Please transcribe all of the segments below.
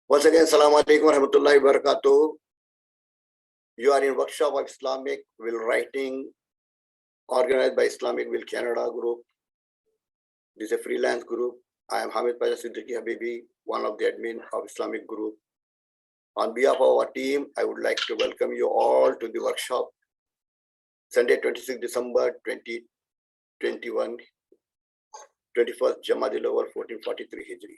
Once again, Assalamu alaikum wa rahmatullahi wa barakatuh. You are in workshop of Islamic Will writing organized by Islamic Will Canada group. This is a freelance group. I am Hamid Paja Siddiqui Habibi, one of the admin of Islamic group. On behalf of our team, I would like to welcome you all to the workshop, Sunday, 26 December 2021, 21st Jamadil Awal 1443 Hijri.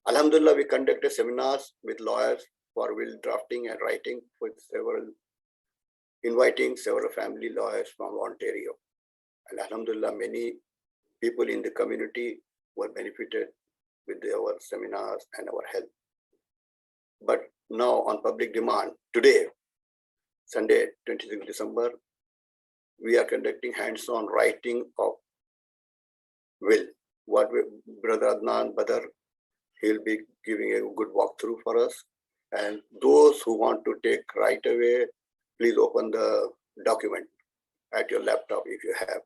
Alhamdulillah, we conducted seminars with lawyers for will drafting and writing, with inviting several family lawyers from Ontario. And Alhamdulillah, many people in the community were benefited with our seminars and our help. But now on public demand, today, Sunday, 26 December, we are conducting hands-on writing of will. What Brother Adnan Badr, he'll be giving a good walkthrough for us. And those who want to take right away, please open the document at your laptop if you have.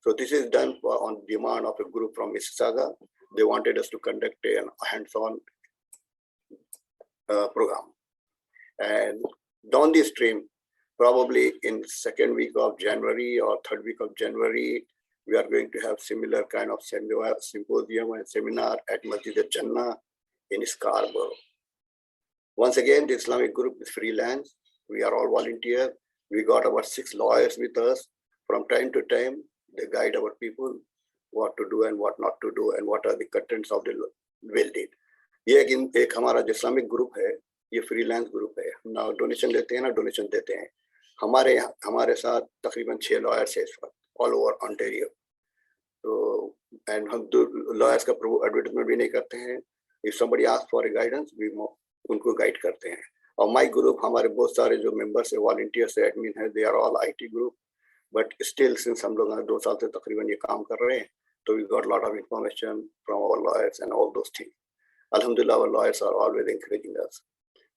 So this is done on demand of a group from Mississauga. They wanted us to conduct a hands-on program. And down the stream, probably in second week of January or third week of January, we are going to have similar kind of symposium and seminar at Masjid al-Jannah in Scarborough. Once again, the Islamic group is freelance. We are all volunteers. We got about 6 lawyers with us. From time to time, they guide our people what to do and what not to do and what are the contents of the will deed. ये एक हमारा जो Islamic group है, ये freelance group है. ना donation लेते हैं ना डोनेशन देते हैं. हमारे साथ तकरीबन 6 लॉयर्स हैं इस वक्त ऑल ओवर ऑन्टेरियो. तो एंड हम लॉयर्स का एडवर्टाइजमेंट भी नहीं करते हैं. If somebody ask for a guidance, we उनको गाइड करते हैं. और माई ग्रुप, हमारे बहुत सारे जो मेंबर्स है, वॉलंटियर्स है, एडमिन है, they are all IT group. But still since हम लोग 2 साल से तकरीबन ये काम कर रहे हैं, तो we got lot of information from our lawyers and all those things. Alhamdulillah, our lawyers are always encouraging us.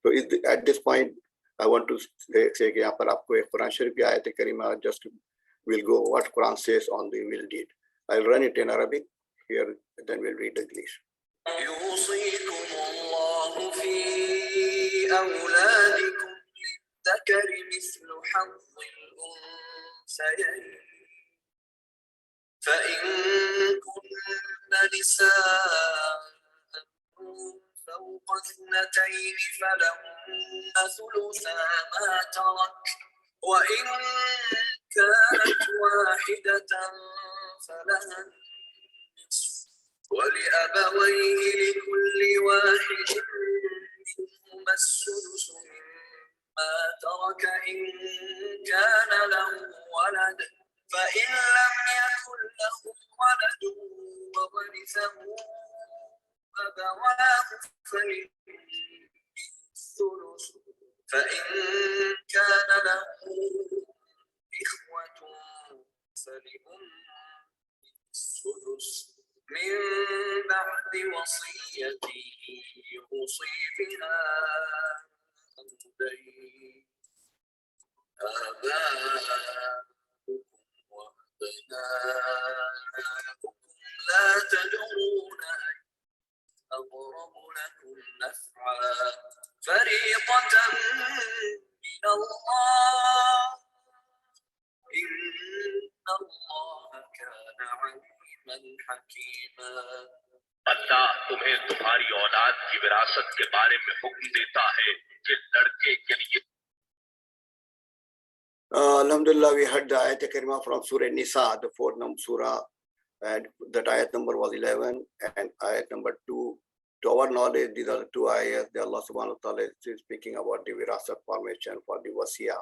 So at this point, I want to say कि यहाँ पर आपको एक कुरान शरीफ की आयत करीमा, just we'll go what Quran says on the will deed. I'll run it in Arabic here, then we'll read English. يوصيكم الله في أولادكم للذكر مثل حظ الأنثيين فإن كن نساء فوق 2 فلهن ثلثا ما ترك وإن كانت واحدة فلها النصف ولأبويه لكل واحد منهما السدس مما ترك إن كان له ولد فإن لم يكن له ولد وورثه أبواه فالثلث فإن كان له إخوة فلأمه السدس من بعد وصية يوصي بها أو دين آباؤكم وأبناؤكم لا تدرون أقرب لكم نفعا فريضة من الله إن الله كان عليما حكيما. अल्लाह तुम्हें तुम्हारी औलाद की विरासत के बारे में हुक्म देता है कि लड़के के लिए. Alhamdulillah, we heard the ayat karima from Surah Nisa, the 4th number surah, and that ayat number was 11 and ayat number 2. To our knowledge, these are the 2 ayats that Allah subhanahu wa ta'ala is speaking about the virasat formation for the wasiya.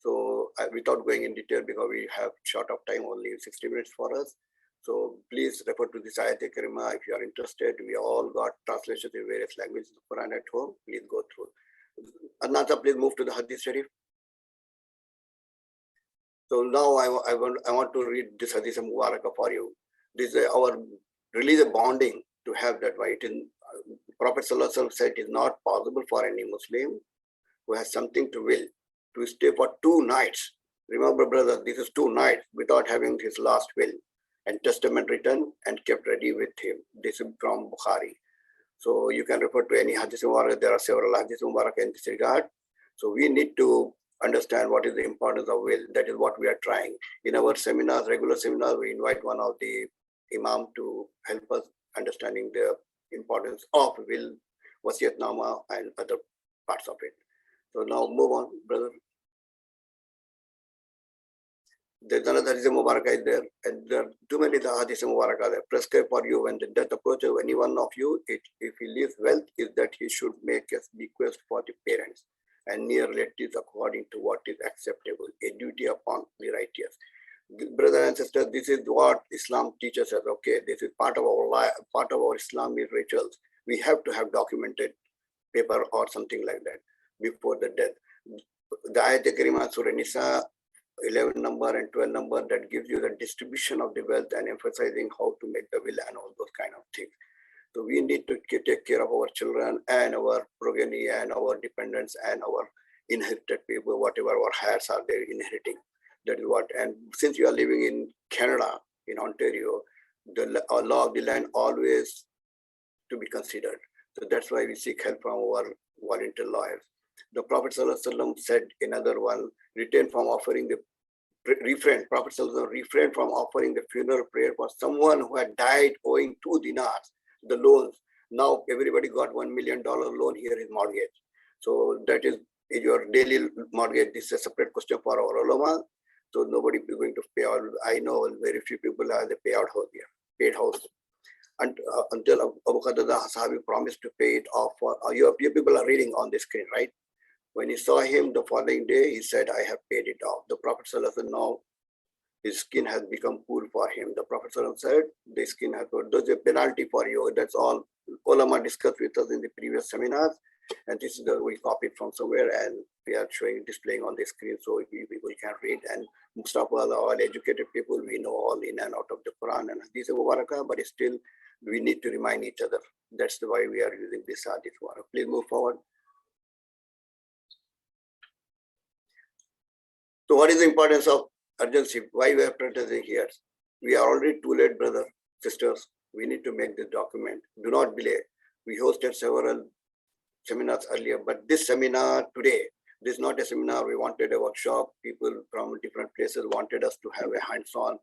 So without going in detail, because we have short of time, only 60 minutes for us. So please refer to this ayat karima if you are interested. We all got translations in various languages of Quran at home. Please go through. Adnan, please move to the Hadith Sharif. So now I want to read this Hadith Mubarakah for you. This is our religious bonding to have that right. Prophet Sallallahu Alaihi Wasallam said it is not possible for any Muslim who has something to will to stay for 2 nights. Remember, brother, this is 2 nights without having his last will and testament written and kept ready with him. This is from Bukhari. So you can refer to any Hadith Mubarak. There are several Hadith Mubarak in this regard. So we need to understand what is the importance of will. That is what we are trying. In our seminars, regular seminars, we invite one of the Imam to help us understanding the importance of will, wasiyatnama, and other parts of it. So now move on, brother. There's another Hadith Mubarak is there, and there are too many Hadith Mubarak are there. Prescribed for you when the death approaches any one of you, if he leaves wealth, is that he should make a bequest for the parents and near relatives according to what is acceptable, a duty upon the righteous. Brothers and sisters, this is what Islam teaches us. Okay, this is part of our life, part of our Islamic rituals. We have to have documented paper or something like that before the death. The Ayat Karima Surah Nisa 11 number and 12 number that gives you the distribution of the wealth and emphasizing how to make the will and all those kind of things. So we need to take care of our children and our progeny and our dependents and our inherited people, whatever our heirs are there inheriting. That is what. And since you are living in Canada, in Ontario, the law of the land always to be considered. So that's why we seek help from our volunteer lawyers. The Prophet ﷺ said another one, refrain from offering the Prophet ﷺ refrained from offering the funeral prayer for someone who had died owing 2 dinars, the loans. Now everybody got $1 million loan, here is mortgage. So that is your daily mortgage. This is a separate question for our ulama. So nobody is going to pay out. I know very few people have the payout house here, paid house. And until Abu Qatada Sahabi promised to pay it off for your people are reading on the screen, right? When he saw him the following day, he said, I have paid it off. The Prophet ﷺ, now his skin has become cool for him. The Prophet ﷺ said, the skin has got, there's a penalty for you. That's all ulama discussed with us in the previous seminars. And this is we copied from somewhere and we are displaying on the screen so people can read. And Mustafa, all educated people, we know all in and out of the Quran and Hadith Mubarakah, but still we need to remind each other. That's why we are using this Hadith Mubarakah. Please move forward. So what is the importance of urgency? Why we are practicing here? We are already too late, brother, sisters. We need to make this document. Do not delay. We hosted several seminars earlier, but this seminar today, this is not a seminar. We wanted a workshop. People from different places wanted us to have a hands-on,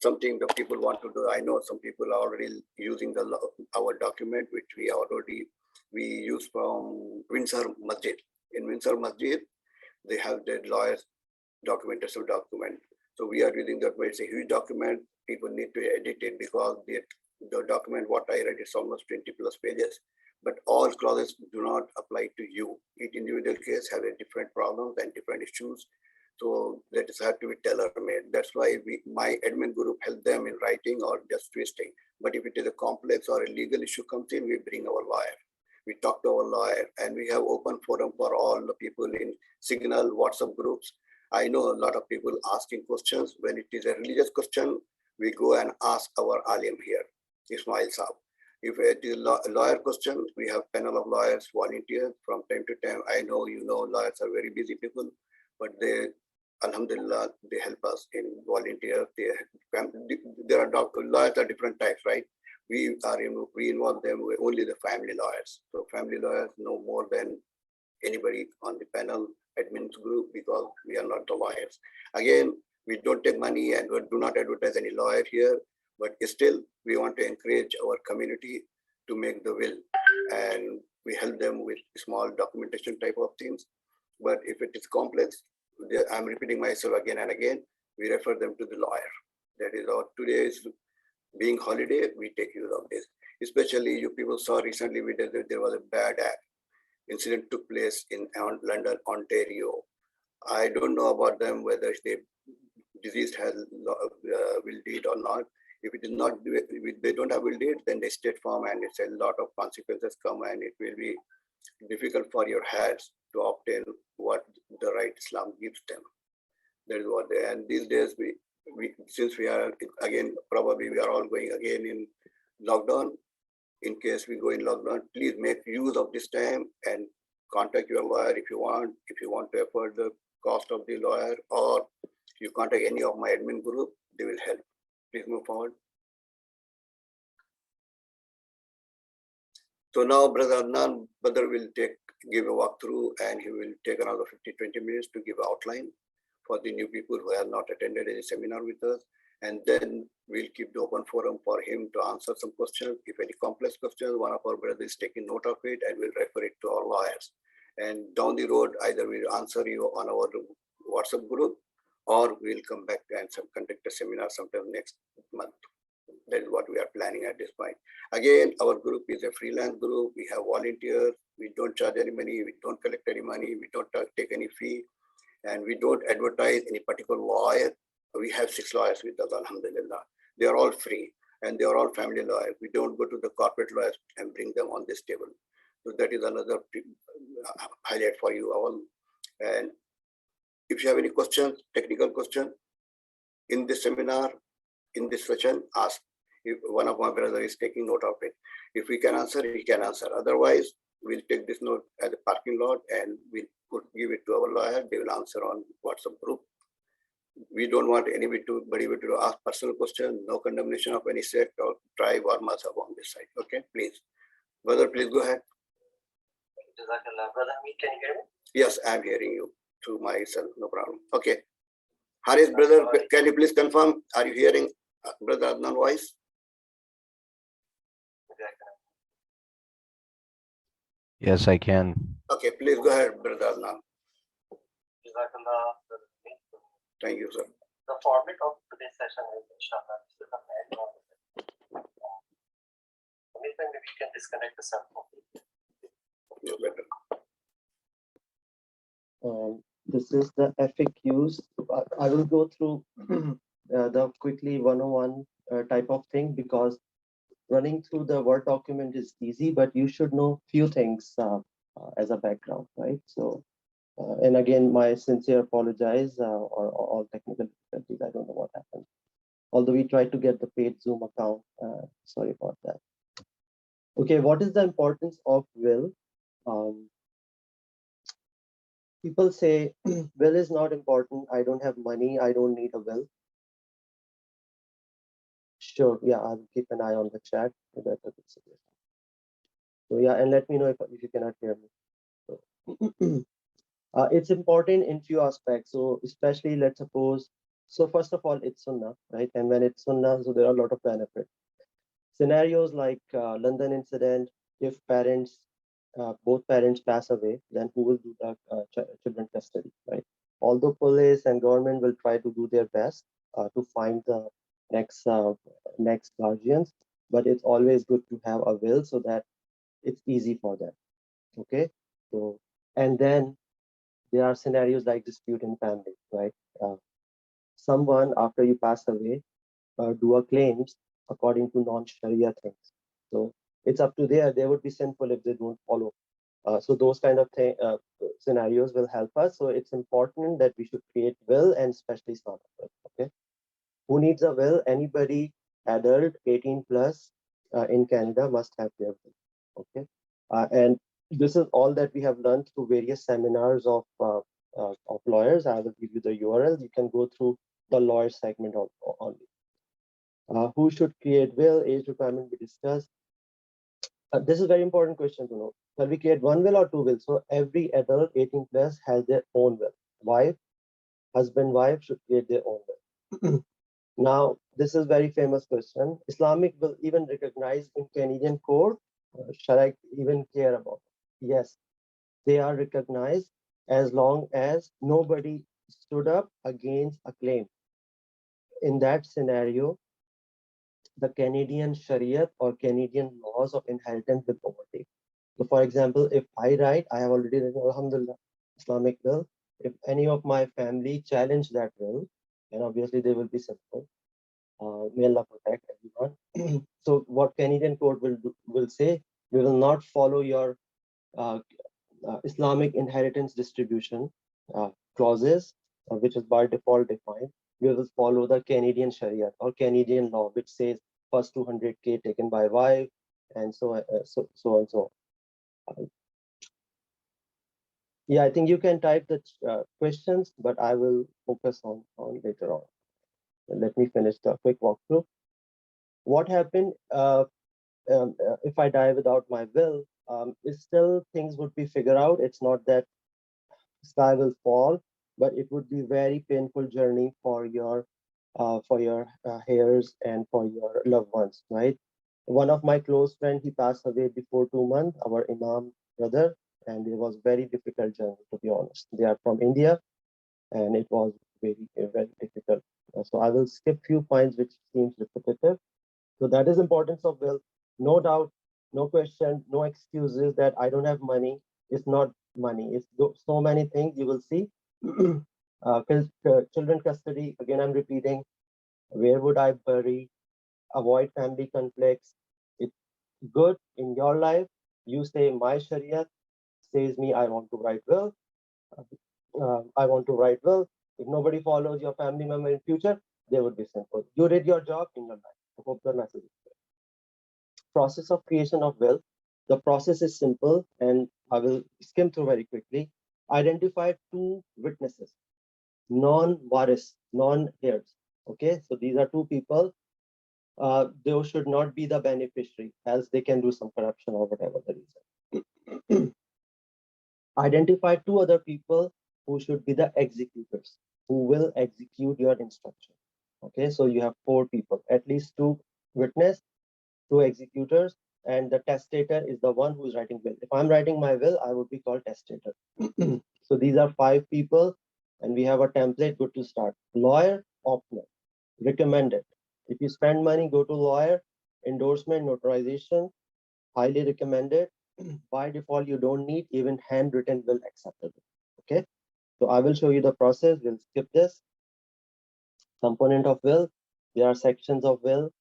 something that people want to do. I know some people are already using our document, which we use from Windsor Masjid. In Windsor Masjid, they have their lawyers documentation document. So we are using that way. It's a huge document. People need to edit it because the document, what I read, is almost 20 plus pages. But all clauses do not apply to you. Each individual case has a different problems and different issues. So that is have to be tailor-made. That's why my admin group help them in writing or just twisting. But if it is a complex or a legal issue comes in, we bring our lawyer. We talk to our lawyer and we have open forum for all the people in Signal, WhatsApp groups. I know a lot of people asking questions. When it is a religious question, we go and ask our alim here, Ismail Saab. If it is a lawyer question, we have panel of lawyers, volunteers from time to time. I know, lawyers are very busy people, but they, alhamdulillah, they help us in volunteers. There are lawyers are different types, right? We involve them with only the family lawyers. So family lawyers know more than anybody on the panel admins group because we are not the lawyers. Again, we don't take money and we do not advertise any lawyer here, but still we want to encourage our community to make the will and we help them with small documentation type of things. But if it is complex, I'm repeating myself again and again, we refer them to the lawyer. That is our today's being holiday, we take use of this. Especially you people saw recently there was a bad incident took place in London, Ontario. I don't know about them whether the disease has will deed or not. If it is not, if they don't have will deed, then they state farm and it's a lot of consequences come and it will be difficult for your heirs to obtain what the right Islam gives them. That is what they, and these days since we are again, probably we are all going again in lockdown. In case we go in lockdown, please make use of this time and contact your lawyer if you want. If you want to afford the cost of the lawyer, or you contact any of my admin group, they will help. Please move forward. So now Brother Adnan Badr will give a walkthrough, and he will take another 50-20 minutes to give an outline for the new people who have not attended any seminar with us. And then we'll keep the open forum for him to answer some questions. If any complex questions, one of our brothers is taking note of it and we'll refer it to our lawyers. And down the road, either we'll answer you on our WhatsApp group, or we'll come back and conduct a seminar sometime next month. That is what we are planning at this point. Again, our group is a freelance group. We have volunteers. We don't charge any money. We don't collect any money. We don't take any fee. And we don't advertise any particular lawyer. We have 6 lawyers with us, alhamdulillah. They are all free and they are all family lawyers. We don't go to the corporate lawyers and bring them on this table. So that is another highlight for you all. And if you have any questions, technical questions in this seminar, in this session, ask. If one of my brothers is taking note of it. If we can answer, he can answer. Otherwise, we'll take this note as a parking lot and we'll give it to our lawyer. They will answer on WhatsApp group. We don't want anybody to ask personal questions. No condemnation of any sect or tribe or mazhab on this side. Okay, please. Brother, please go ahead. Jazzakallah. Brother, can you hear me? Yes, I'm hearing you through myself. No problem. Okay. Haris, brother, can you please confirm? Are you hearing Brother Adnan voice? Yes, I can. Okay, please go ahead, Brother Adnan. Jazzakallah. Thank you, sir. The format of today's session is inshallah. This is a manual. Maybe we can disconnect the cell phone. You better. This is the FAQs. I will go through the quickly 101 type of thing, because running through the Word document is easy, but you should know few things as a background, right? So, and again, my sincere apologize or all technical difficulties. I don't know what happened. Although we tried to get the paid Zoom account, sorry about that. Okay, what is the importance of will? People say will is not important. I don't have money. I don't need a will. Sure, yeah, I'll keep an eye on the chat. So yeah, and let me know if you cannot hear me. So, it's important in few aspects. So especially, let's suppose, so first of all, it's Sunnah, right? And when it's Sunnah, so there are a lot of benefits. Scenarios like London incident, if both parents pass away, then who will do the children custody, right? Although police and government will try to do their best to find the next guardians, but it's always good to have a will so that it's easy for them. Okay, so and then there are scenarios like dispute in family, right? Someone after you pass away do a claims according to non-Sharia things. So it's up to they would be sinful if they don't follow. So those kind of scenarios will help us. So it's important that we should create will, and especially start will. Okay, who needs a will? Anybody adult 18 plus in Canada must have their will. Okay, and this is all that we have learned through various seminars of lawyers. I will give you the URL. You can go through the lawyer segment only. Who should create will? Age requirement we discussed. This is a very important question to know. Shall we create one will or two wills? So every adult 18 plus has their own will. Wife, husband, wife should create their own will. Now, this is very famous question. Islamic will even recognized in Canadian court. Shall I even care about it? Yes, they are recognized as long as nobody stood up against a claim. In that scenario, the Canadian Sharia or Canadian laws of inheritance will overtake. So for example, if I write, I have already written, alhamdulillah, Islamic will. If any of my family challenge that will, then obviously they will be sinful. May Allah protect everyone. So what Canadian court will say, we will not follow your Islamic inheritance distribution clauses, which is by default defined. We will follow the Canadian Sharia or Canadian law, which says first 200K taken by wife, and so on. Yeah, I think you can type the questions, but I will focus on later on. Let me finish the quick walkthrough. What happened if I die without my will, it's still things would be figured out. It's not that sky will fall, but it would be very painful journey for your heirs and for your loved ones, right? One of my close friends, he passed away before 2 months, our Imam brother, and it was very difficult journey, to be honest. They are from India, and it was very difficult. So I will skip few points which seems repetitive. So that is importance of will. No doubt, no question, no excuses that I don't have money. It's not money. It's so many things you will see. Children custody, again, I'm repeating, where would I bury? Avoid family conflicts. It's good in your life. You say my Sharia says me, I want to write will. I want to write will. If nobody follows your family member in future, they would be simple. You did your job in your life. I hope the message is clear. Process of creation of will. The process is simple, and I will skim through very quickly. Identify two witnesses, non-waris, non-heirs. Okay, so these are two people. They should not be the beneficiary, else they can do some corruption or whatever the reason. Identify two other people who should be the executors, who will execute your instruction. Okay, so you have four people, at least two witness, two executors, and the testator is the one who is writing will. If I'm writing my will, I would be called testator. So these are five people, and we have a template. Good to start. Lawyer, optional, recommended. If you spend money, go to lawyer. Endorsement, notarization, highly recommended. By default, you don't need even handwritten will acceptable. Okay, so I will show you the process. We'll skip this. Component of will. There are sections of will.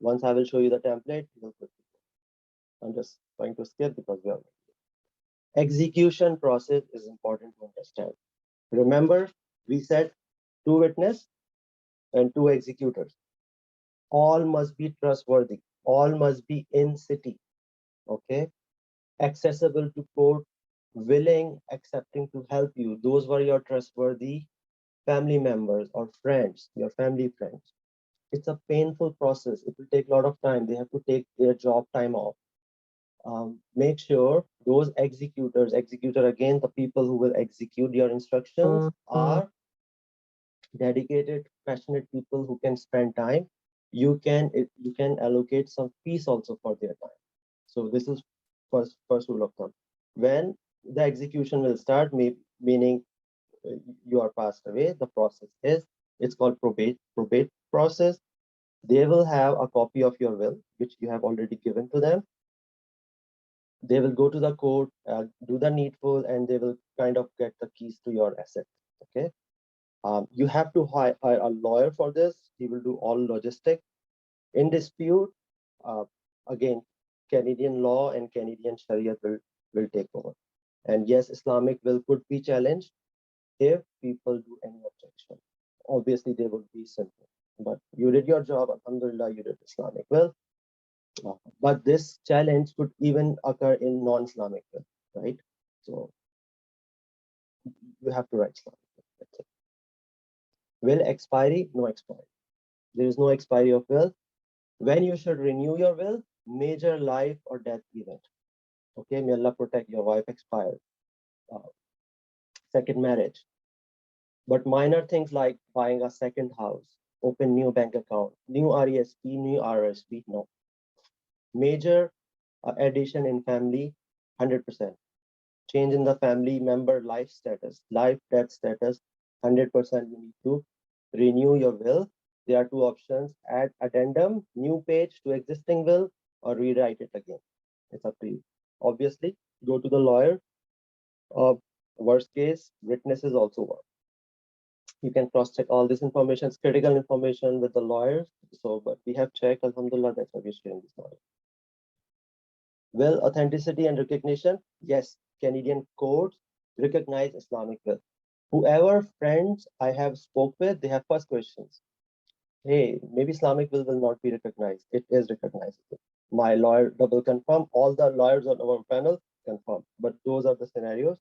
Once I will show you the template, we'll put it. I'm just trying to skip because we are. Execution process is important to understand. Remember, we said two witness and two executors. All must be trustworthy. All must be in city. Okay, accessible to court, willing, accepting to help you. Those were your trustworthy family members or friends, your family friends. It's a painful process. It will take a lot of time. They have to take their job time off. Make sure those executor again, the people who will execute your instructions are dedicated, passionate people who can spend time. You can allocate some fees also for their time. So this is first rule of thumb. When the execution will start, meaning you are passed away, the process is, it's called probate process. They will have a copy of your will, which you have already given to them. They will go to the court, do the needful, and they will kind of get the keys to your asset. Okay. You have to hire a lawyer for this. He will do all logistic. In dispute, again, Canadian law and Canadian Sharia will take over. And yes, Islamic will could be challenged if people do any objection. Obviously, they would be simple. But you did your job, alhamdulillah, you did Islamic will. But this challenge could even occur in non-Islamic will, right? So you have to write Islamic will. That's it. Will expiry? No expiry. There is no expiry of will. When you should renew your will? Major life or death event. Okay, may Allah protect your wife expired. Second marriage. But minor things like buying a second house, open new bank account, new RESP, new RSP, no. Major addition in family, 100%. Change in the family member life status, life death status, 100% you need to renew your will. There are two options: add addendum, new page to existing will, or rewrite it again. It's up to you. Obviously, go to the lawyer. Worst case, witnesses also work. You can cross-check all this information. It's critical information with the lawyers. So, but we have checked, alhamdulillah, that's why we're sharing this knowledge. Will authenticity and recognition. Yes, Canadian courts recognize Islamic will. Whoever friends I have spoke with, they have first questions. Hey, maybe Islamic will not be recognized. It is recognized. My lawyer double confirm. All the lawyers on our panel confirm. But those are the scenarios.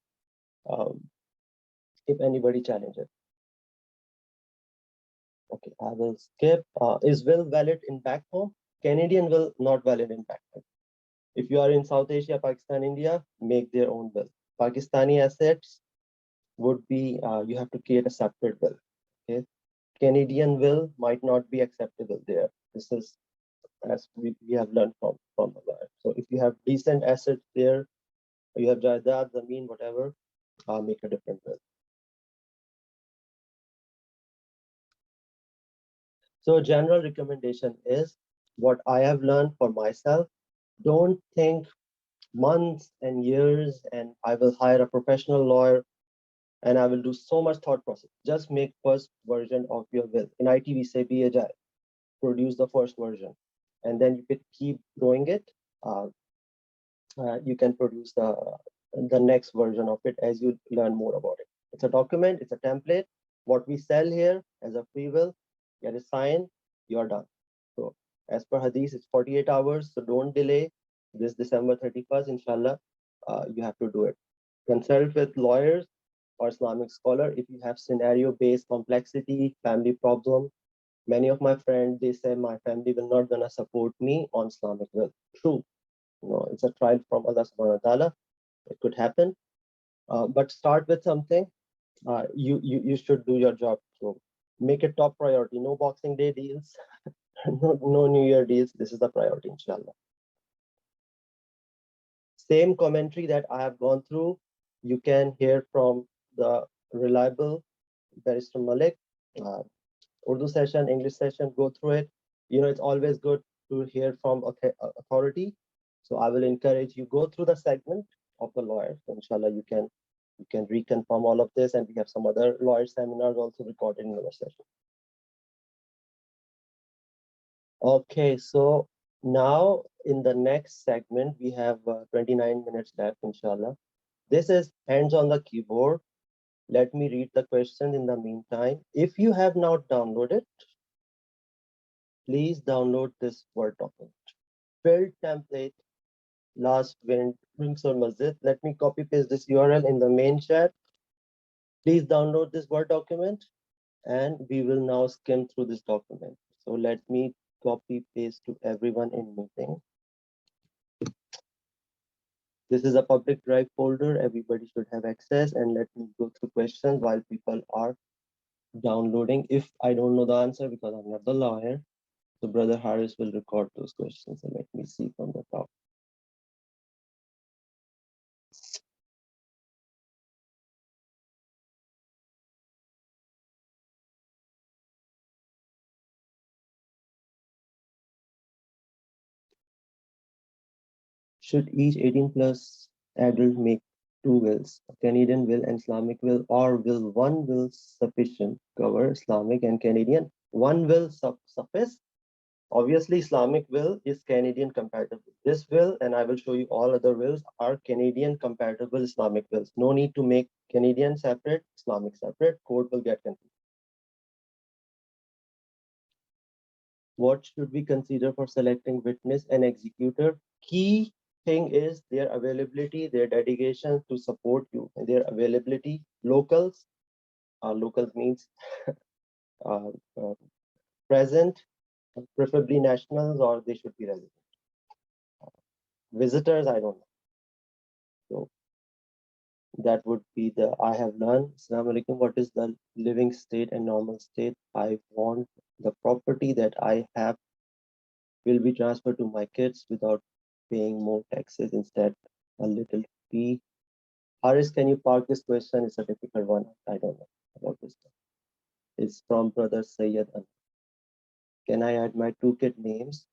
If anybody challenges. Okay, I will skip. Is will valid in back home? Canadian will not valid in back home. If you are in South Asia, Pakistan, India, make their own will. Pakistani assets would be, you have to create a separate will. Okay. Canadian will might not be acceptable there. This is as we have learned from Allah. So if you have decent assets there, you have Jaidad, Zameen, whatever, make a different will. So general recommendation is what I have learned for myself. Don't think months and years and I will hire a professional lawyer and I will do so much thought process. Just make first version of your will. In IT, we say be agile, produce the first version, and then you can keep growing it. You can produce the next version of it as you learn more about it. It's a document, it's a template. What we sell here as a free will, get a sign, you're done. So as per Hadith, it's 48 hours, so don't delay. This December 31st, inshallah, you have to do it. Consult with lawyers or Islamic scholar if you have scenario-based complexity, family problem. Many of my friends, they say my family will not gonna support me on Islamic will. True, it's a trial from Allah subhanahu wa ta'ala. It could happen, but start with something. You should do your job. So make it top priority. No Boxing Day deals, no New Year deals. This is the priority, inshallah. Same commentary that I have gone through, you can hear from the reliable Barrister Malik. Urdu session, English session, go through it. It's always good to hear from authority. So I will encourage you, go through the segment of the lawyer. So inshallah, you can reconfirm all of this, and we have some other lawyer seminars also recorded in our session. Okay, so now in the next segment, we have 29 minutes left, inshallah. This is hands on the keyboard. Let me read the question in the meantime. If you have not downloaded, please download this Word document. Filled template, last Windsor Masjid. Let me copy paste this URL in the main chat. Please download this Word document and we will now skim through this document. So let me copy paste to everyone in meeting. This is a public drive folder. Everybody should have access, and let me go through questions while people are downloading. If I don't know the answer because I'm not the lawyer, so Brother Harris will record those questions. So let me see from the top. Should each 18 plus adult make 2 wills, a Canadian will and Islamic will, or will one will sufficient cover Islamic and Canadian? One will suffice. Obviously, Islamic will is Canadian compatible. This will, and I will show you all other wills, are Canadian compatible Islamic wills. No need to make Canadian separate, Islamic separate. Court will get confused. What should we consider for selecting witness and executor? Key thing is their availability, their dedication to support you, and their availability. Locals, locals means present, preferably nationals, or they should be resident. Visitors, I don't know. So that would be the I have learned. Assalamu alaikum. What is the living state and normal state? I want the property that I have will be transferred to my kids without paying more taxes, instead a little fee. Haris, can you park this question? It's a difficult one. I don't know about this one. It's from Brother Sayyid. Can I add my 2 kid names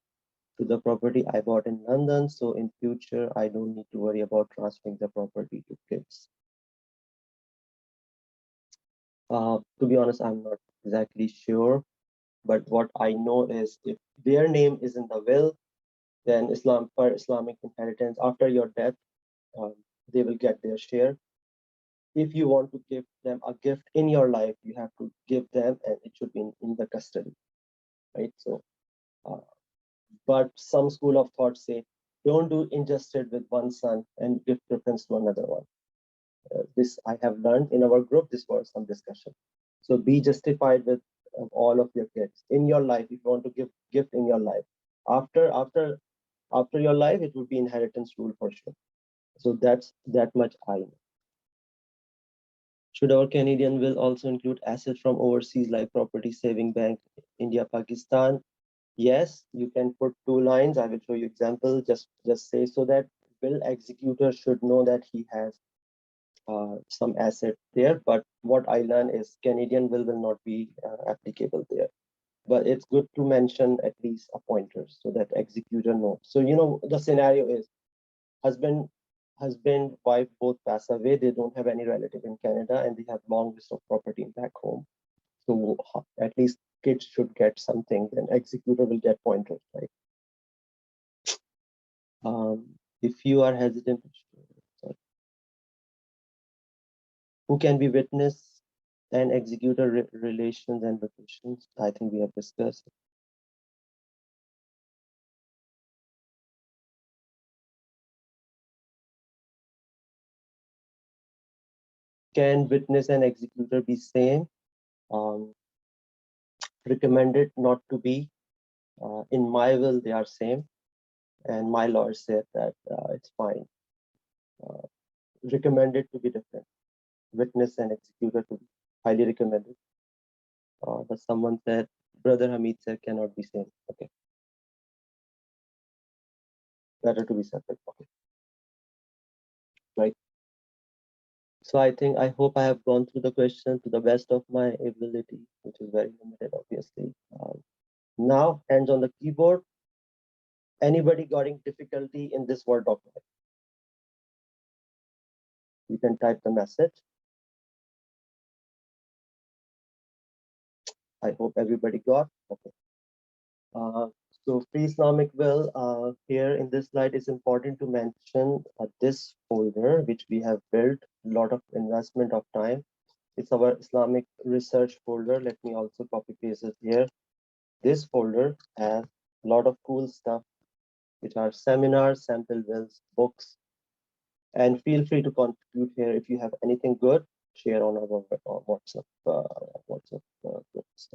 to the property I bought in London, so in future I don't need to worry about transferring the property to kids? To be honest, I'm not exactly sure, but what I know is if their name is in the will, then for Islamic inheritance after your death, they will get their share. If you want to give them a gift in your life, you have to give them, and it should be in the custody, right? So, but some school of thought say, don't do injustice with one son and give preference to another one. This I have learned in our group. This was some discussion. So be justified with all of your kids in your life. If you want to give gift in your life, after After your life, it would be inheritance rule for sure. So that's that much I know. Should our Canadian will also include assets from overseas like property, saving bank, India, Pakistan? Yes, you can put 2 lines. I will show you example. Just say so that will executor should know that he has some asset there. But what I learned is Canadian will not be applicable there. But it's good to mention at least a pointer so that executor knows. So you know the scenario is husband, wife both pass away. They don't have any relative in Canada, and they have long list of property back home. So at least kids should get something. Then executor will get pointers, right? If you are hesitant, sorry. Who can be witness and executor relations and vacations? I think we have discussed. Can witness and executor be same? Recommended not to be. In my will, they are same, and my lawyer said that it's fine. Recommended to be different. Witness and executor to be highly recommended. But someone said, Brother Hamid said cannot be same. Okay. Better to be separate. Okay. Right. So I hope I have gone through the question to the best of my ability, which is very limited, obviously. Now, hands on the keyboard. Anybody getting difficulty in this Word document? You can type the message. I hope everybody got. Okay. So free Islamic will, here in this slide, is important to mention this folder, which we have built a lot of investment of time. It's our Islamic research folder. Let me also copy paste it here. This folder has a lot of cool stuff, which are seminars, sample wills, books, and feel free to contribute here if you have anything good. Share on our WhatsApp groups.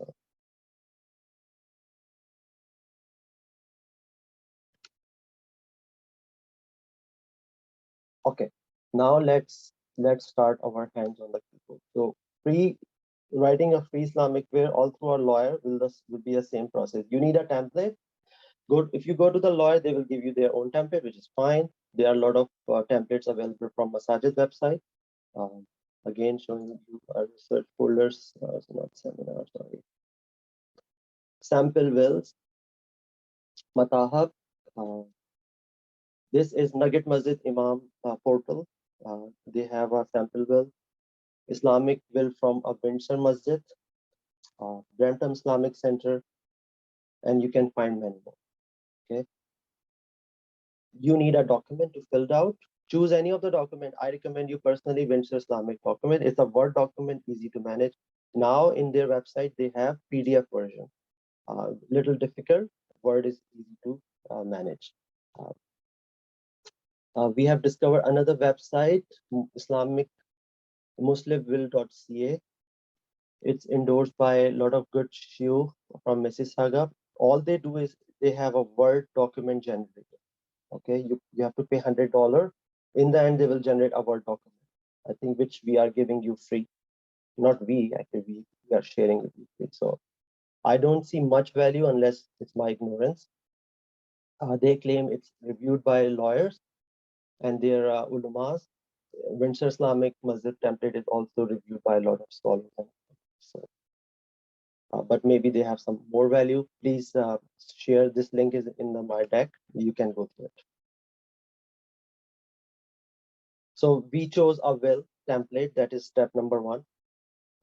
Okay, now let's start our hands on the keyboard. So writing a free Islamic will all through a lawyer will be the same process. You need a template. Good. If you go to the lawyer, they will give you their own template, which is fine. There are a lot of templates available from Masajid's website. Again, showing you research folders, so not seminars, sorry. Sample wills, Matahab. This is Nugget Masjid Imam portal. They have a sample will. Islamic will from a Windsor Masjid, Brampton Islamic Center, and you can find many more. Okay. You need a document to fill out. Choose any of the document. I recommend you personally Windsor Islamic document. It's a Word document, easy to manage. Now in their website, they have PDF version. Little difficult. Word is easy to manage. We have discovered another website, Islamic muslimwill.ca. It's endorsed by a lot of good shiur from Mississauga. All they do is they have a Word document generator. Okay, you have to pay $100. In the end, they will generate a Word document. I think which we are giving you free. Not we, actually, we are sharing with you free. So I don't see much value unless it's my ignorance. They claim it's reviewed by lawyers and their ulamas. Windsor Islamic Masjid template is also reviewed by a lot of scholars. So, but maybe they have some more value. Please share. This link is in my deck. You can go through it. So we chose a will template. That is step number 1.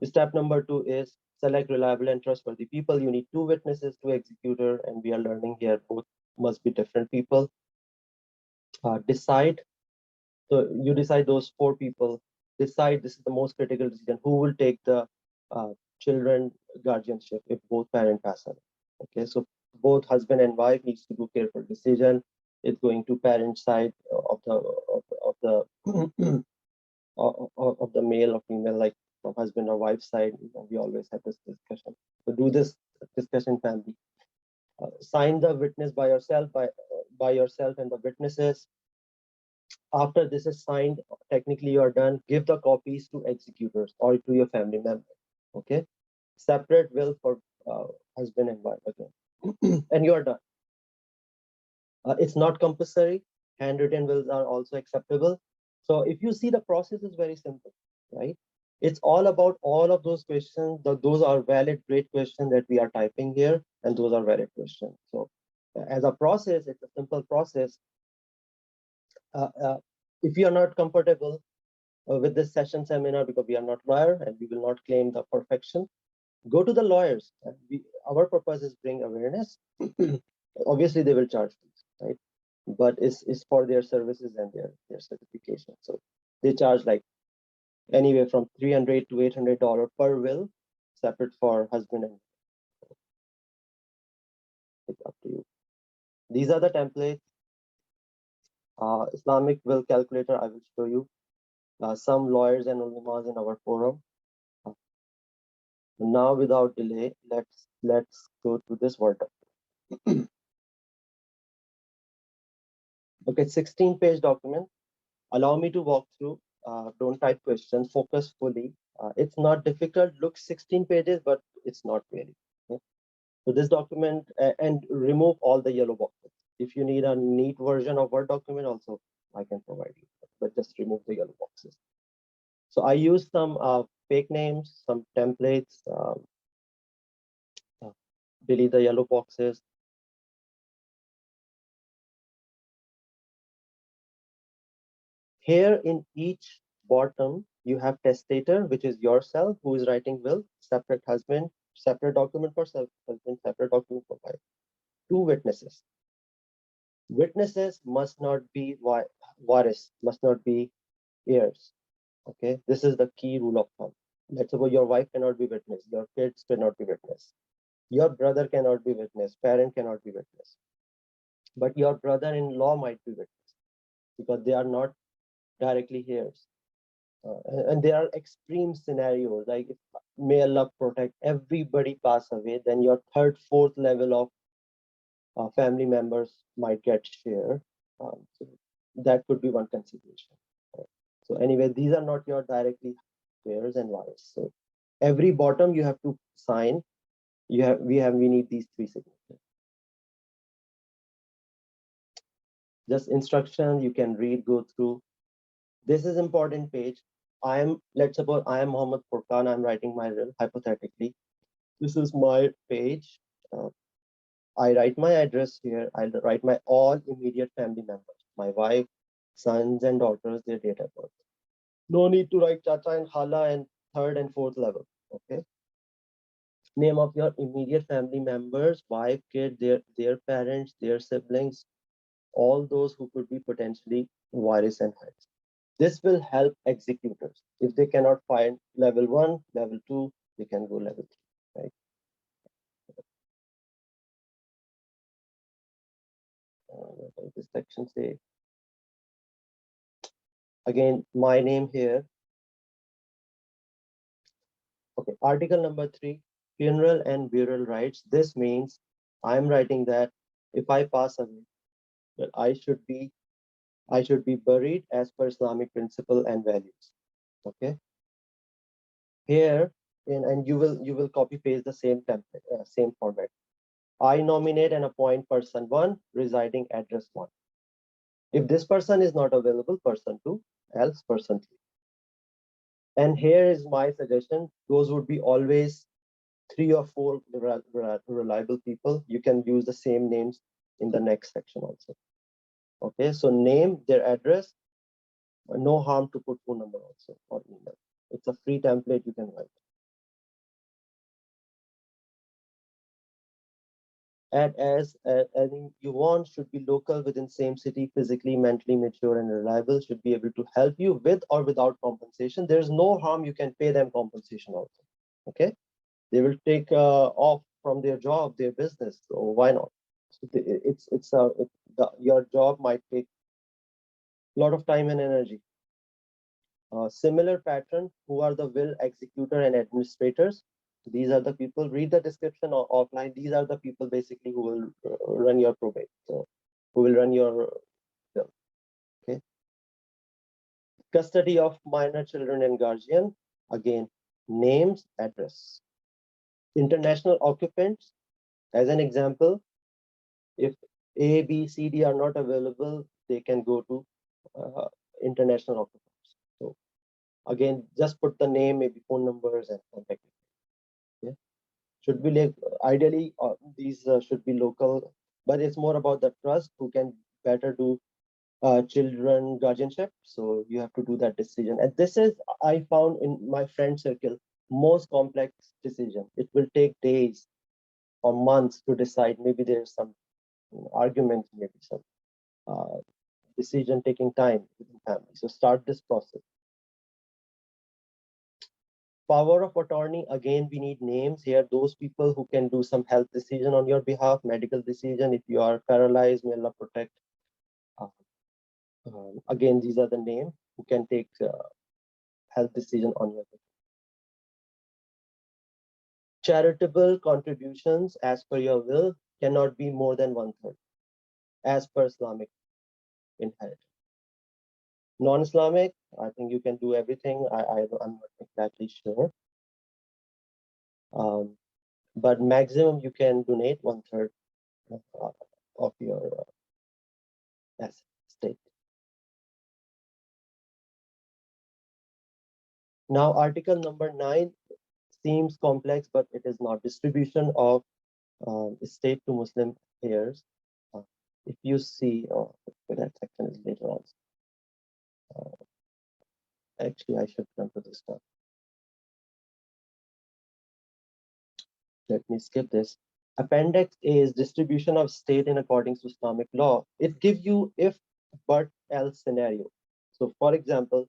Step number 2 is select reliable and trustworthy people. You need 2 witnesses, 2 executor, and we are learning here both must be different people. Decide. So you decide those 4 people. Decide, this is the most critical decision, who will take the children guardianship if both parents pass away. Okay, so both husband and wife needs to do careful decision. It's going to parent side of the of the male or female, like from husband or wife side. You know, we always have this discussion. So do this discussion family. Sign the witness by yourself. by yourself and the witnesses. After this is signed, technically you are done. Give the copies to executors or to your family member. Okay, separate will for husband and wife again, and you are done. It's not compulsory. Handwritten wills are also acceptable. So if you see, the process is very simple, right? It's all about all of those questions. Those are valid, great questions that we are typing here, and those are valid questions. So as a process, it's a simple process. If you are not comfortable with this session seminar, because we are not lawyer and we will not claim the perfection, go to the lawyers. Our purpose is bring awareness. Obviously, they will charge fees, right? But it's for their services and their certification. So they charge like anywhere from $300 to $800 per will, separate for husband and wife. It's up to you. These are the templates. Islamic will calculator, I will show you. Some lawyers and ulamas in our forum. Now, without delay, let's go to this Word document. Okay, 16-page document. Allow me to walk through. Don't type questions. Focus fully. It's not difficult. Looks 16 pages, but it's not really. Okay? So this document, and remove all the yellow boxes. If you need a neat version of Word document, also I can provide you, but just remove the yellow boxes. So I use some fake names, some templates, delete the yellow boxes. Here in each bottom, you have testator, which is yourself, who is writing will, separate husband, separate document for husband, separate document for wife. Two witnesses. Witnesses must not be waris, must not be heirs. Okay, this is the key rule of thumb. Let's suppose your wife cannot be witness, your kids cannot be witness, your brother cannot be witness, parent cannot be witness, but your brother-in-law might be witness because they are not directly heirs. And there are extreme scenarios, like if, may Allah protect, everybody pass away, then your third, fourth level of family members might get share. So that could be one consideration. So anyway, these are not your directly heirs and wives. So every bottom you have to sign. We need these three signatures. Just instructions you can read, go through. This is important page. Let's suppose I am Muhammad Furqan, I'm writing my will, hypothetically. This is my page. I write my address here. I write my all immediate family members, my wife, sons and daughters, their date of birth. No need to write Chacha and Khala and third and fourth level. Okay. Name of your immediate family members, wife, kid, their parents, their siblings, all those who could be potentially waris and heads. This will help executors. If they cannot find level 1, level 2, they can go level 3, right? What does this section say? Again, my name here. Okay, article number 3, funeral and burial rights. This means I'm writing that if I pass away, that I should be buried as per Islamic principle and values. Okay. Here, and you will copy paste the same template, same format. I nominate and appoint person 1, residing address 1. If this person is not available, person 2, else person 3. And here is my suggestion. Those would be always 3 or 4 reliable people. You can use the same names in the next section also. Okay, so name, their address. No harm to put phone number also or email. It's a free template you can write. Add as adding you want should be local within same city, physically, mentally mature and reliable, should be able to help you with or without compensation. There's no harm, you can pay them compensation also. Okay, they will take off from their job, their business, so why not? So your job might take a lot of time and energy. Similar pattern, who are the will executor and administrators? These are the people, read the description offline. These are the people basically who will run your probate. So who will run your will. Okay. Custody of minor children and guardian. Again, names, address. International occupants. As an example, if A, B, C, D are not available, they can go to international occupants. So again, just put the name, maybe phone numbers and contact. Okay. Should be like ideally these should be local, but it's more about the trust who can better do children guardianship. So you have to do that decision. And this is, I found in my friend circle, most complex decision. It will take days or months to decide. Maybe there's some arguments, maybe some decision taking time within family. So start this process. Power of attorney, again, we need names here. Those people who can do some health decision on your behalf, medical decision. If you are paralyzed, may Allah protect. Again, these are the names who can take health decision on your behalf. Charitable contributions as per your will cannot be more than 1/3 as per Islamic inheritance. Non-Islamic, I think you can do everything. I'm not exactly sure. But maximum you can donate 1/3 of your estate. Now, article number 9 seems complex, but it is not. Distribution of estate to Muslim heirs. If you see, that section is later on. Actually, I should come to this one. Let me skip this. Appendix A is distribution of estate in accordance to Islamic law. It gives you if, but, else scenario. So, for example,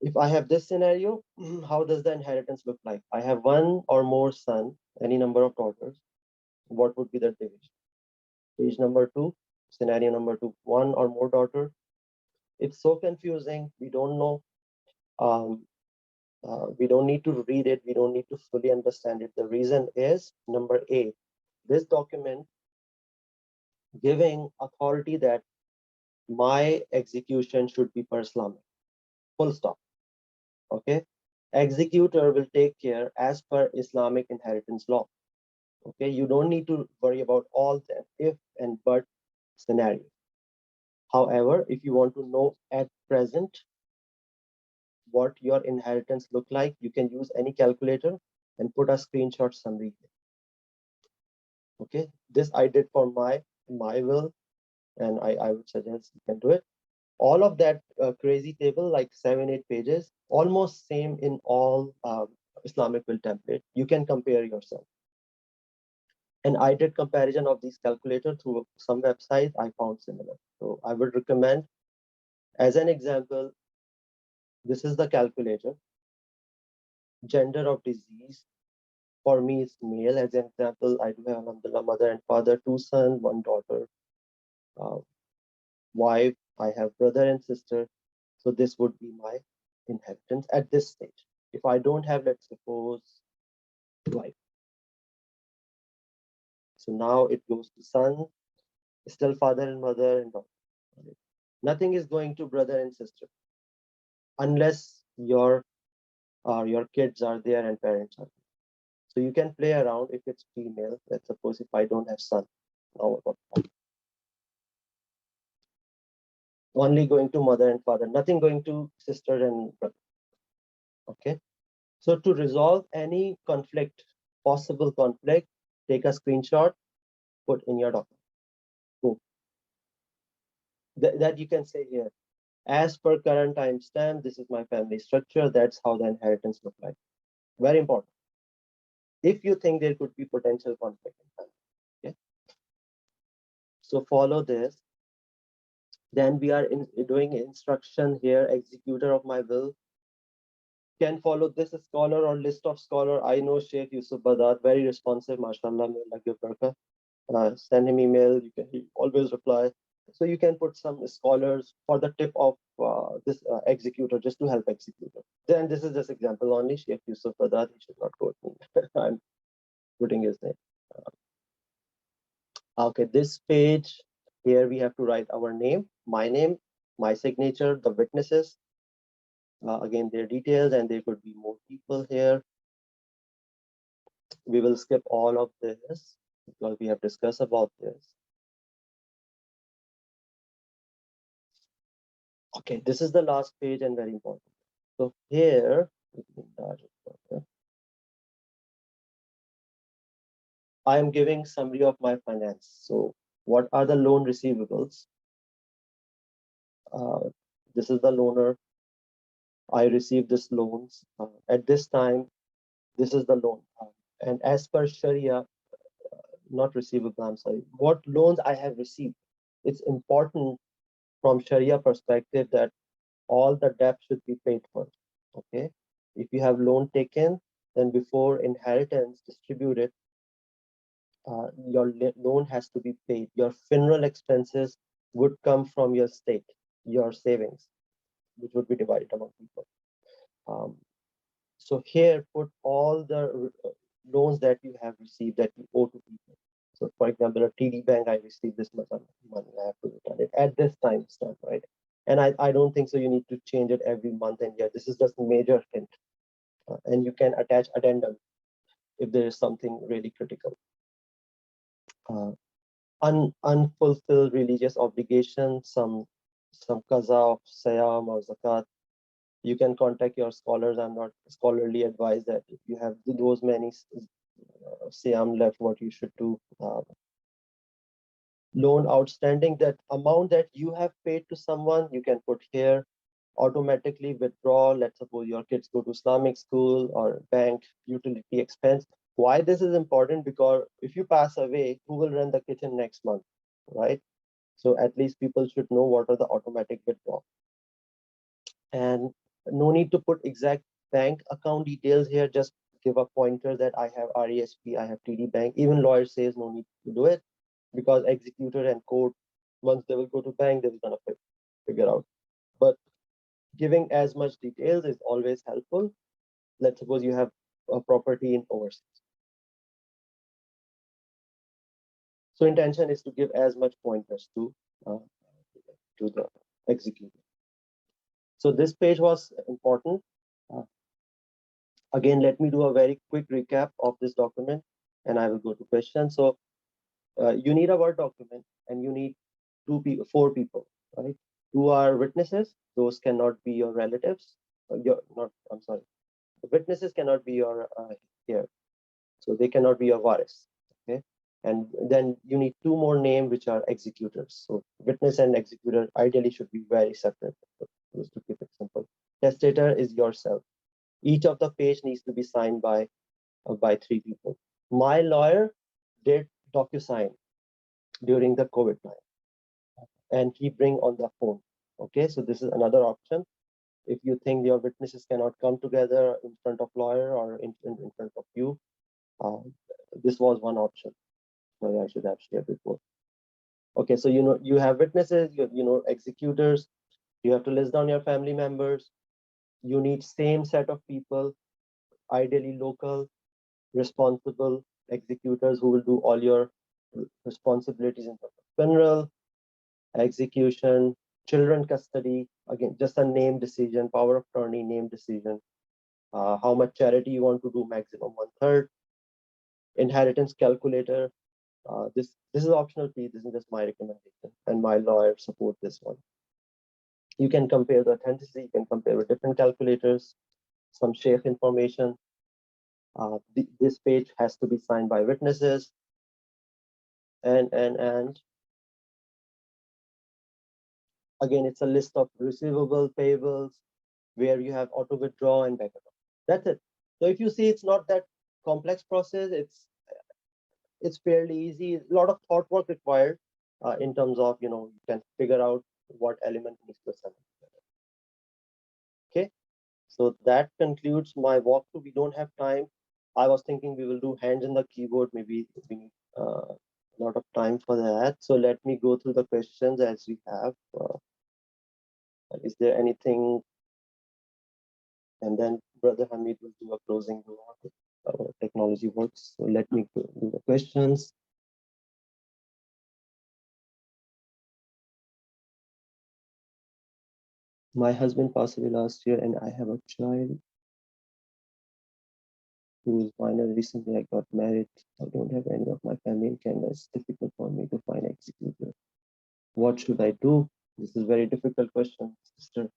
if I have this scenario, how does the inheritance look like? I have one or more sons, any number of daughters. What would be the division? Page number 2, scenario number 2, one or more daughter. It's so confusing. We don't know. We don't need to read it. We don't need to fully understand it. The reason is number A, this document giving authority that my execution should be per Islamic. Full stop. Okay. Executor will take care as per Islamic inheritance law. Okay. You don't need to worry about all the if and but scenarios. However, if you want to know at present what your inheritance look like, you can use any calculator and put a screenshot summary. Okay, this I did for my will, and I would suggest you can do it. All of that crazy table, like 7-8 pages, almost same in all Islamic will template. You can compare yourself. And I did comparison of these calculator through some websites. I found similar. So I would recommend, as an example, this is the calculator. Gender of disease, for me, it's male. As an example, I do have, alhamdulillah, mother and father, 2 sons, 1 daughter. Wife, I have brother and sister. So this would be my inheritance at this stage. If I don't have, let's suppose, wife. So now it goes to son, still father and mother and daughter. Nothing is going to brother and sister unless your kids are there and parents are there. So you can play around if it's female. Let's suppose if I don't have son, now only going to mother and father, nothing going to sister and brother. Okay. So to resolve any conflict, possible conflict, take a screenshot, put in your document. Cool. That you can say here, as per current timestamp, this is my family structure. That's how the inheritance look like. Very important. If you think there could be potential conflict in family. Okay. So follow this. Then we are doing instruction here. Executor of my will can follow this scholar or list of scholar. I know Sheikh Yusuf Badad, very responsive, mashallah, may Allah give barakah. Send him email, he always reply. So you can put some scholars for the tip of this executor, just to help executor. Then this is just example only, Sheikh Yusuf Badad, he should not quote me. I'm putting his name. Okay, this page, Here we have to write our name, my signature, the witnesses, again, their details, and there could be more people here. We will skip all of this because we have discussed about this. Okay, this is the last page and very important. So here, I am giving summary of my finance. So what are the loan receivables? This is the loaner. I received this loans. At this time, this is the loan. And as per Sharia, not receivable, I'm sorry, what loans I have received. It's important from Sharia perspective that all the debt should be paid for. Okay. If you have loan taken, then before inheritance distributed, your loan has to be paid. Your funeral expenses would come from your state, your savings, which would be divided among people. So here, put all the loans that you have received that you owe to people. So for example, a TD bank, I received this much money, I have to return it at this time stamp, right? And I don't think so you need to change it every month and year. This is just a major hint. And you can attach addendum if there is something really critical. Unfulfilled religious obligations, some qaza of siyam or zakat. You can contact your scholars. I'm not scholarly advised that if you have those many siyam left, what you should do. Loan outstanding, that amount that you have paid to someone, you can put here. Automatically withdraw. Let's suppose your kids go to Islamic school or bank, utility expense. Why this is important? Because if you pass away, who will run the kitchen next month, right? So at least people should know what are the automatic withdrawal. And no need to put exact bank account details here. Just give a pointer that I have RESP, I have TD bank. Even lawyer says no need to do it, because executor and court, once they will go to bank, they will gonna figure out. But giving as much details is always helpful. Let's suppose you have a property in overseas. So intention is to give as much pointers to the executor. So this page was important. Again, let me do a very quick recap of this document, and I will go to questions. So you need a Word document, and you need 4 people, right? 2 are witnesses. Those cannot be your relatives. The witnesses cannot be your here, so they cannot be your waris. Okay, and then you need 2 more names, which are executors. So witness and executor ideally should be very separate, just to keep it simple. Testator is yourself. Each of the page needs to be signed by 3 people. My lawyer did DocuSign during the COVID time, and he bring on the phone. Okay, so this is another option. If you think your witnesses cannot come together in front of lawyer or in front of you, this was one option. Sorry, I should have shared before. Okay, so you have witnesses, executors. You have to list down your family members. You need same set of people, ideally local, responsible executors who will do all your responsibilities in terms of funeral, execution, children custody. Again, just a name decision, power of attorney, name decision. How much charity you want to do, maximum 1/3. Inheritance calculator. This is optional, please. This is just my recommendation, and my lawyer support this one. You can compare the authenticity. You can compare with different calculators. Some sheikh information. This page has to be signed by witnesses. And again, it's a list of receivable, payables, where you have auto withdraw and backup. That's it. So if you see, it's not that complex process. It's fairly easy. A lot of thought work required in terms of, you can figure out what element needs to send. Okay, so that concludes my walkthrough. We don't have time. I was thinking we will do hands in the keyboard. Maybe we need a lot of time for that. So let me go through the questions as we have. Is there anything? And then Brother Hamid will do a closing dua. Technology works. So let me do the questions. My husband passed away last year and I have a child who is minor. Recently, I got married. I don't have any of my family in Canada. It's difficult for me to find executor. What should I do? This is a very difficult question, sister.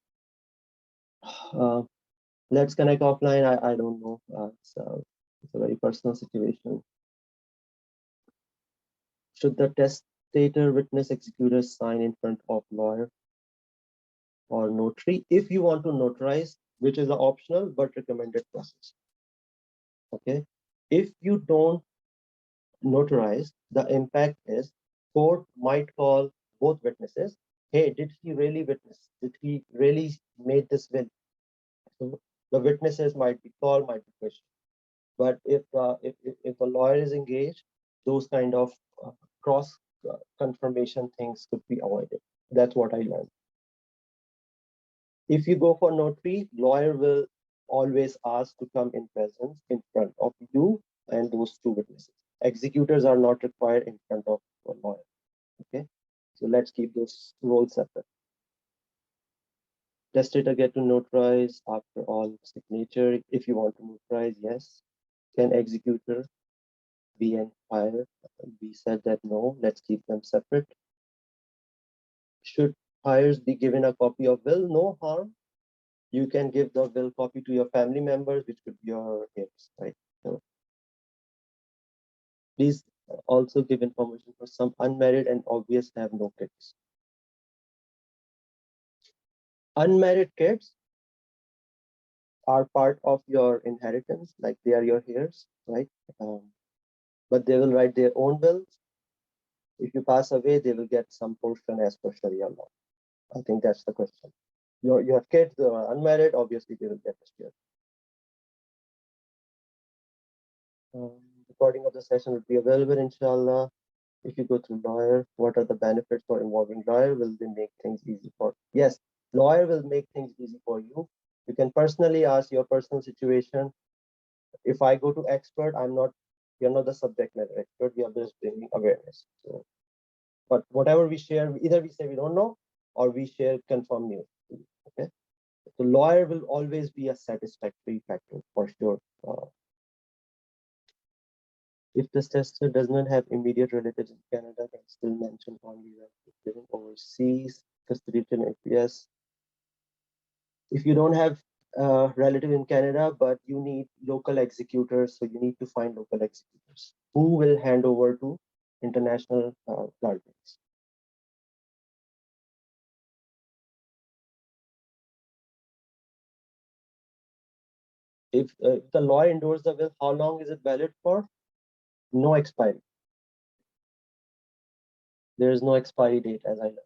Let's connect offline. I don't know. It's a very personal situation. Should the testator, witness, executor sign in front of lawyer or notary? If you want to notarize, which is an optional but recommended process. Okay. If you don't notarize, the impact is court might call both witnesses. Hey, did he really witness? Did he really made this will? So the witnesses might be called, might be questioned. But if a lawyer is engaged, those kind of cross confirmation things could be avoided. That's what I learned. If you go for notary, lawyer will always ask to come in presence in front of you and those two witnesses. Executors are not required in front of a lawyer. Okay, so let's keep those roles separate. Testator get to notarize after all signature. If you want to notarize, yes. Can executor be an higher? We said that no, let's keep them separate. Should heirs be given a copy of will? No harm. You can give the will copy to your family members, which could be your heirs, right? So please also give information for some unmarried and obvious have no kids. Unmarried kids are part of your inheritance, like they are your heirs, right? But they will write their own wills. If you pass away, they will get some portion as per Sharia law. I think that's the question. You have kids that are unmarried, obviously they will get a share. Recording of the session will be available, inshallah. If you go through lawyer, what are the benefits for involving lawyer? Will they make things easy for? Yes, lawyer will make things easy for you. You can personally ask your personal situation. If I go to expert, you're not the subject matter expert. We are just bringing awareness. So, but whatever we share, either we say we don't know or we share confirm news. Okay. So lawyer will always be a satisfactory factor for sure. If the tester does not have immediate relatives in Canada, can still mention only living overseas, custodian if yes. If you don't have a relative in Canada, but you need local executors, so you need to find local executors who will hand over to international guardians. If the lawyer endorses the will, how long is it valid for? No expiry. There is no expiry date, as I learned.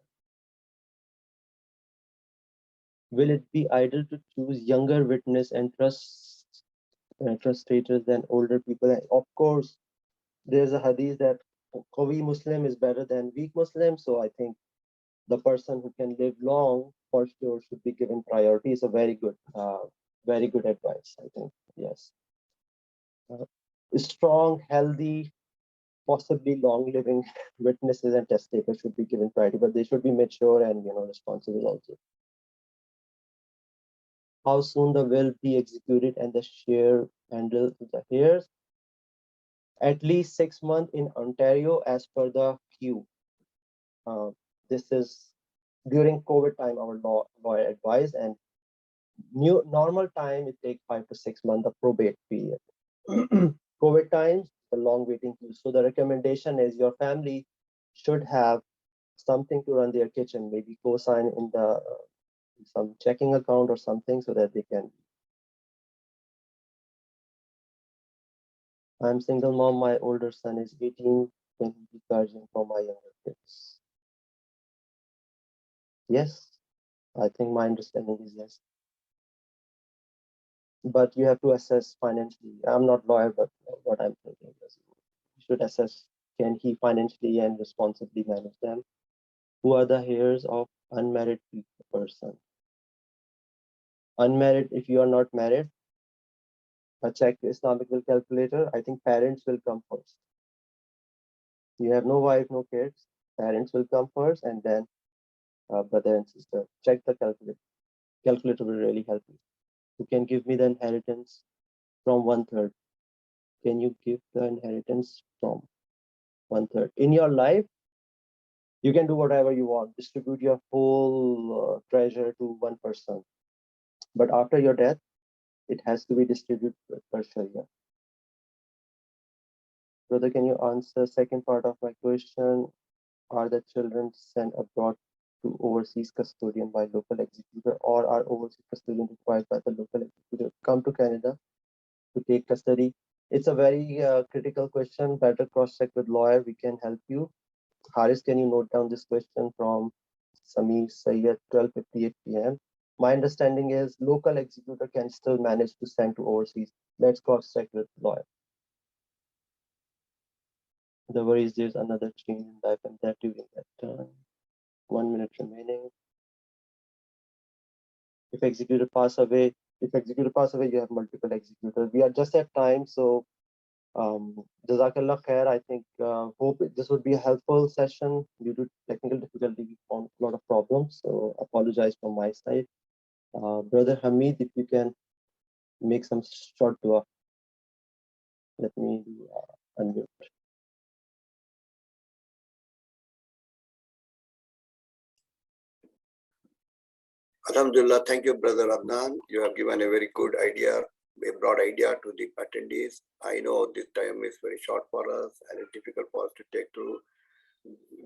Will it be idle to choose younger witness and trustators than older people? Of course, there's a hadith that Qawi Muslim is better than weak Muslim. So I think the person who can live long for sure should be given priority. It's a very good advice, I think. Yes. Strong, healthy, possibly long living witnesses and testators should be given priority, but they should be mature and responsible also. How soon the will be executed and the share handle the heirs? At least 6 months in Ontario as per the queue. This is during COVID time, our lawyer advised, and normal time it takes 5 to 6 months, the probate period. COVID times, the long waiting queue. So the recommendation is your family should have something to run their kitchen, maybe co-sign in the some checking account or something so that they can. I'm single mom, my older son is 18, can be guardian for my younger kids? Yes, I think my understanding is yes. But you have to assess financially. I'm not lawyer, but what I'm thinking is you should assess, can he financially and responsibly manage them? Who are the heirs of unmarried person? Unmarried, if you are not married, check Islamic Will calculator. I think parents will come first. You have no wife, no kids, parents will come first, and then brother and sister. Check the calculator. Calculator will really help you. Who can give me the inheritance from 1/3? Can you give the inheritance from 1/3? In your life, you can do whatever you want, distribute your whole treasure to one person. But after your death, it has to be distributed per Sharia. Brother, can you answer second part of my question? Are the children sent abroad to overseas custodian by local executor, or are overseas custodian required by the local executor to come to Canada to take custody? It's a very critical question. Better cross-check with lawyer. We can help you. Haris, can you note down this question from Samir Sayyed, 12:58 p.m.? My understanding is local executor can still manage to send to overseas. Let's cross-check with lawyer. The worries there's another change in life and that during that time. 1 minute remaining. If executor pass away, you have multiple executors. We are just at time, so Jazakallah khair. I think hope this would be a helpful session. Due to technical difficulty, we found a lot of problems, so apologize from my side. Brother Hamid, if you can make some short dua. Let me unmute. Alhamdulillah, thank you, Brother Adnan. You have given a very good idea, a broad idea to the attendees. I know this time is very short for us and it's difficult for us to take through.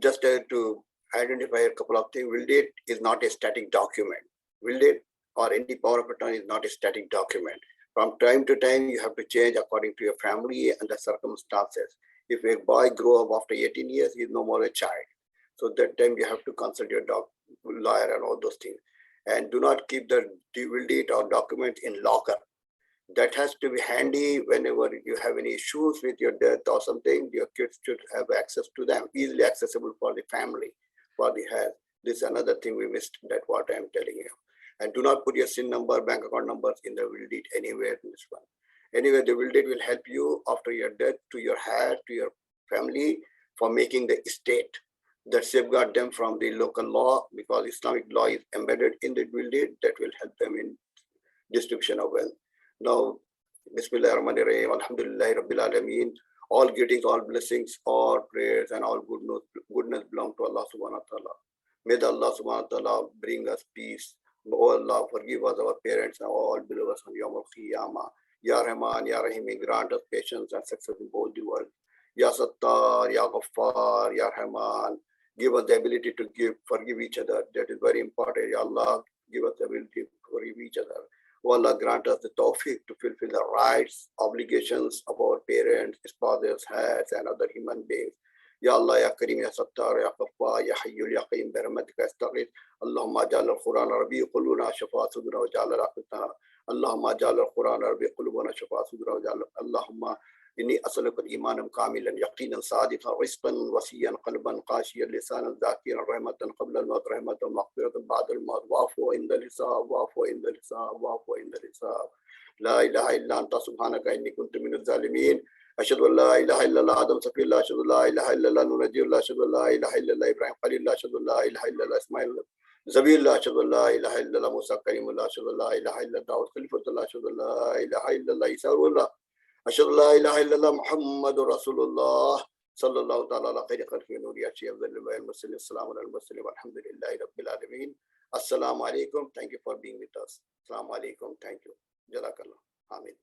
Just to identify a couple of things, will date is not a static document. Will date or any power of attorney is not a static document. From time to time, you have to change according to your family and the circumstances. If a boy grow up after 18 years, he is no more a child. So that time you have to consult your lawyer and all those things. And do not keep the will deed or documents in locker. That has to be handy whenever you have any issues with your death or something. Your kids should have access to them, easily accessible for the family, for the health. This is another thing we missed. That's what I'm telling you. And do not put your SIN number, bank account numbers in the will deed anywhere in this one. Anyway, the will deed will help you after your death to your heir, to your family for making the estate that safeguard them from the local law, because Islamic law is embedded in the will deed that will help them in distribution of wealth. Now, Bismillahirrahmanirrahim, Alhamdulillah Rabbil Alameen. All greetings, all blessings, all prayers, and all goodness belong to Allah subhanahu wa ta'ala. May Allah subhanahu wa ta'ala bring us peace. Oh Allah, forgive us our parents and all believers on Yawm al-Qiyamah. Ya Rahman, Ya Rahim, grant us patience and success in both the world. Ya Sattar, Ya Ghaffar, Ya Rahman. Give us the ability to forgive each other. That is very important. Ya Allah, give us the ability to forgive each other. Oh Allah, grant us the tawfiq to fulfill the rights, obligations of our parents, spouses, heirs, and other human beings. Ya Allah, Ya Kareem, Ya Sattar, Ya Ghaffar, Ya Hayyul, Ya Qayyum, Birahmatika astaghith. Allahumma ja'al al-Quran rabi qulubana shafa sudura wa ja'al raqatana. Allahumma ja'al al-Quran rabi qulubana shafa sudura wa ja'al. Allahumma إني أسألك إيمانا كاملا يقينا صادقا رزقا وسيا قلبا قاسيا لسانا ذاكرا رحمة قبل الموت رحمة مغفرة بعد الموت وعفو عند الحساب وعفو عند الحساب وعفو عند الحساب لا إله إلا أنت سبحانك إني كنت من الظالمين أشهد أن لا إله إلا الله آدم صفي الله أشهد أن لا إله إلا الله نجي الله أشهد أن لا إله إلا الله إبراهيم خليل الله أشهد أن لا إله إلا الله إسماعيل زبير الله أشهد أن لا إله إلا الله موسى كريم الله أشهد أن لا إله إلا داود خليفة الله أشهد أن لا إله إلا الله عيسى الله أشهد لا إله إلا الله محمد رسول الله صلى الله تعالى على خير خلقه نور يأتي أفضل المرسلين السلام على المرسلين والحمد لله رب العالمين السلام عليكم. Thank you for being with us. السلام عليكم. Thank you. Jazakallah. Amin.